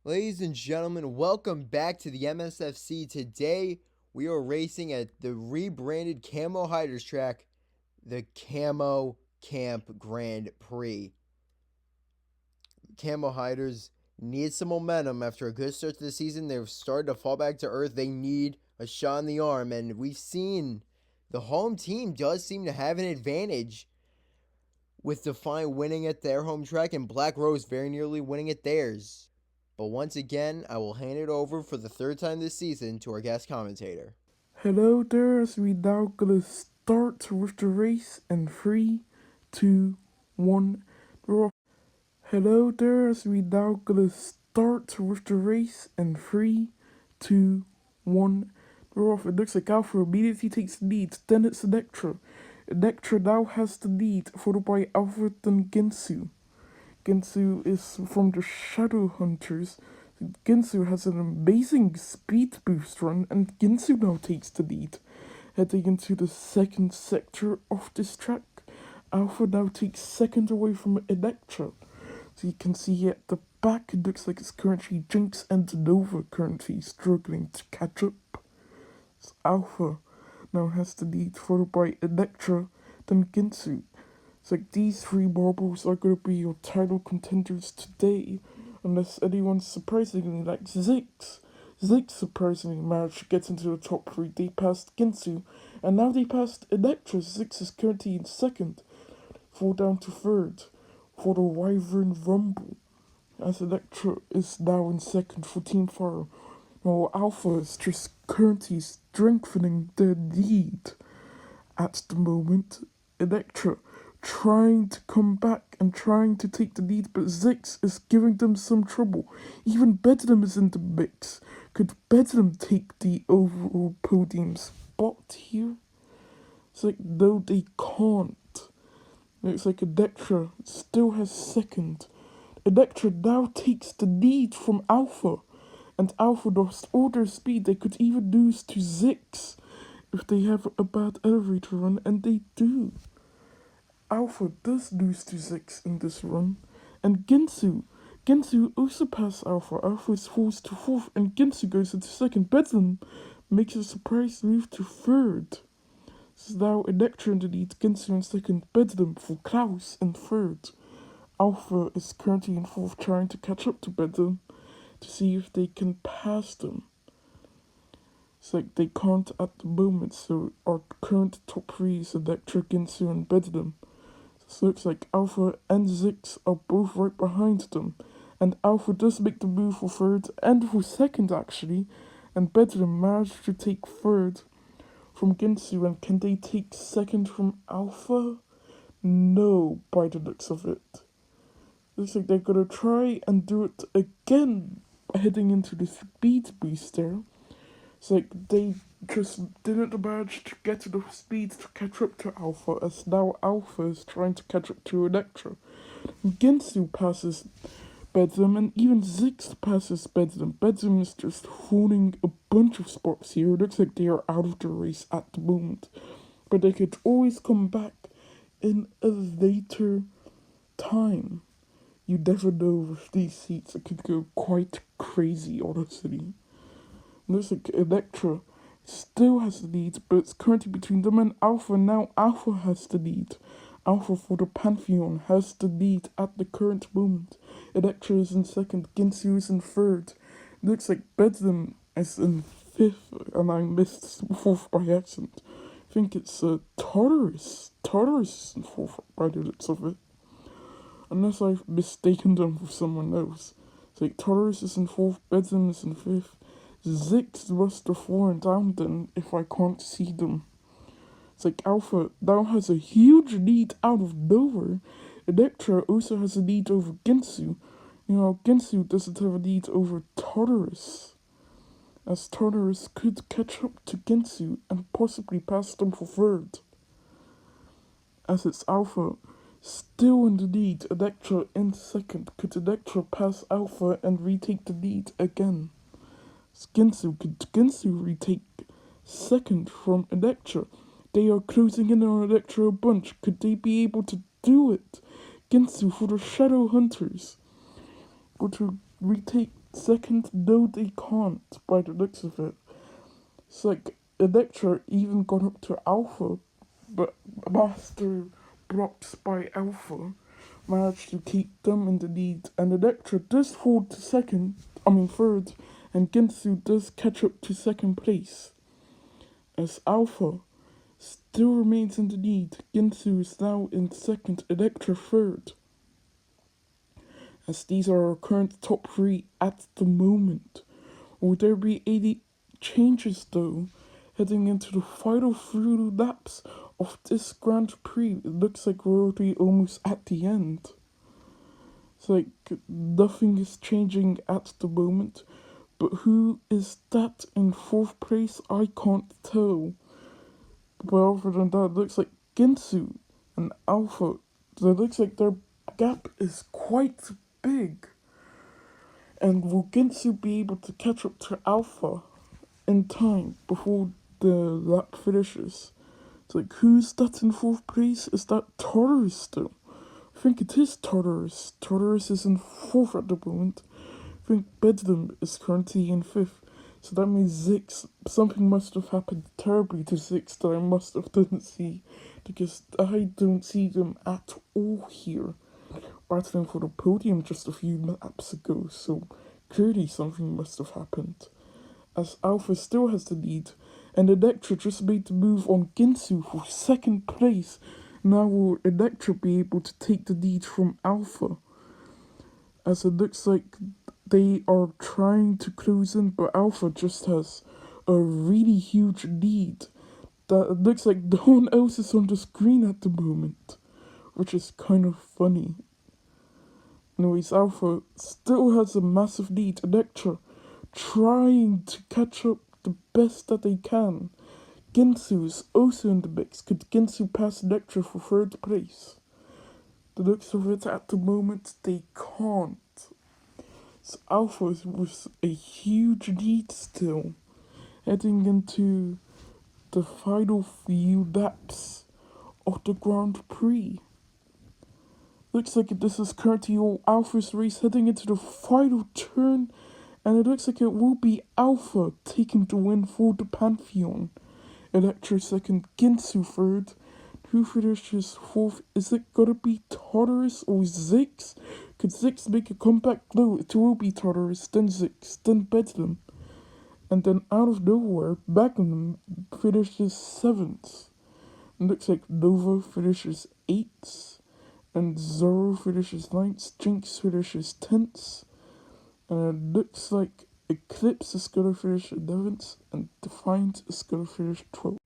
Ladies and gentlemen, welcome back to the MSFC. Today, we are racing at the rebranded Camo Hiders track, the Camo Camp Grand Prix. Camo Hiders need some momentum after a good start to the season. They've started to fall back to earth. They need a shot in the arm, and we've seen the home team does seem to have an advantage with Defiant winning at their home track and Black Rose very nearly winning at theirs. But once again, I will hand it over for the third time this season to our guest commentator. Hello there, as we now gonna start with the race in 3, 2, 1. Hello there, as we now gonna start with the race in 3, 2, 1. We're off. It looks like Alpha immediately takes the lead. Then it's Electra. Electra now has the lead, followed by Alpha then Ginsu. Ginsu is from the Shadow Hunters. Ginsu has an amazing speed boost run, and Ginsu now takes the lead. Heading into the second sector of this track, Alpha now takes second away from Electra. So you can see at the back, it looks like it's currently Jinx and Nova currently struggling to catch up. So Alpha now has the lead, followed by Electra, then Ginsu. It's like these three marbles are going to be your title contenders today, unless anyone's surprisingly like Zix. Zix surprisingly managed to get into the top three. They passed Ginsu, and now they passed Electra. Zix is currently in second, fall down to third for the Wyvern Rumble, as Electra is now in second for Team Fire. While Alpha is just currently strengthening their lead at the moment. Electra trying to come back and trying to take the lead, but Zix is giving them some trouble. Even Bedlam is in the mix. Could Bedlam take the overall podium spot here? It's like, no, they can't. Looks like Electra still has second. Electra now takes the lead from Alpha, and Alpha lost all their speed. They could even lose to Zix if they have a bad elevator run, and they do. Alpha does lose to Zix in this run, and Ginsu also passed Alpha. Alpha is forced to fourth, and Ginsu goes into second. Bedlam makes a surprise move to third. This is now Electra in the lead, Ginsu in second, Bedlam for Klaus in third. Alpha is currently in fourth, trying to catch up to Bedlam to see if they can pass them. It's like they can't at the moment, so our current top three is Electra, Ginsu, and Bedlam. This looks like Alpha and Zix are both right behind them, and Alpha does make the move for third and for second actually, and Bedlam managed to take third from Ginsu, and can they take second from Alpha? No, by the looks of it. Looks like they're gonna try and do it again, heading into the speed boost there. It's like they just didn't manage to get enough speed to catch up to Alpha, as now Alpha is trying to catch up to Electra. Ginsu passes Bedlam, and even Zix passes Bedlam. Bedlam is just holding a bunch of spots here. It looks like they are out of the race at the moment, but they could always come back in a later time. You never know with these seats. It could go quite crazy, honestly. Looks like Electra still has the lead, but it's currently between them and Alpha. Now Alpha has the lead. Alpha for the Pantheon has the lead at the current moment. Electra is in second, Ginsu is in third. Looks like Bedlam is in fifth, and I missed fourth by accident. I think it's Tartarus. Tartarus is in fourth by the looks of it. Unless I've mistaken them for someone else. It's like Tartarus is in fourth, Bedlam is in fifth. Zix must have fallen down then if I can't see them. It's like Alpha now has a huge lead out of nowhere. Electra also has a lead over Ginsu. You know, Ginsu doesn't have a lead over Tartarus, as Tartarus could catch up to Ginsu and possibly pass them for third. As it's Alpha still in the lead, Electra in second. Could Electra pass Alpha and retake the lead again? Could Ginsu retake second from Electra? They are closing in on Electra a bunch. Could they be able to do it? Ginsu for the Shadow Hunters. Or to retake second? No, they can't, by the looks of it. It's like Electra even got up to Alpha, but Master blocked by Alpha managed to keep them in the lead, and Electra does fall to third, and Ginsu does catch up to second place. As Alpha still remains in the lead, Ginsu is now in second, Electra third. As these are our current top three at the moment. Will there be any changes though, heading into the final 3 laps of this Grand Prix? It looks like we're already almost at the end. It's like nothing is changing at the moment, but who is that in fourth place? I can't tell. But other than that, it looks like Ginsu and Alpha. It looks like their gap is quite big. And will Ginsu be able to catch up to Alpha in time before the lap finishes? It's like, who's that in fourth place? Is that Tartarus still? I think it is Tartarus. Tartarus is in fourth at the moment. I think Bedlam is currently in fifth. So that means Zix, something must have happened terribly to Zix that I must have didn't see, because I don't see them at all here, battling for the podium just a few laps ago, so clearly something must have happened. As Alpha still has the lead, and Electra just made the move on Ginsu for second place. Now will Electra be able to take the lead from Alpha? As it looks like they are trying to close in, but Alpha just has a really huge lead that it looks like no one else is on the screen at the moment, which is kind of funny. Anyways, Alpha still has a massive lead. Electra trying to catch up the best that they can. Ginsu is also in the mix. Could Ginsu pass Electra for third place? The looks of it at the moment, they can't. So Alpha is with a huge lead still, heading into the final few laps of the Grand Prix. Looks like this is currently all Alpha's race, heading into the final turn, and it looks like it will be Alpha taking the win for the Pantheon. Electra second, Ginsu third. Who finishes fourth? Is it gonna be Tartarus or Zix? Could Zix make a comeback? No, it will be Tartarus, then Zix, then Bedlam. And then out of nowhere, Magnum finishes seventh. It looks like Nova finishes eighth, and Zoro finishes ninth, Jinx finishes 10th, and it looks like Eclipse is gonna finish 11th, and Defiant is gonna finish 12th.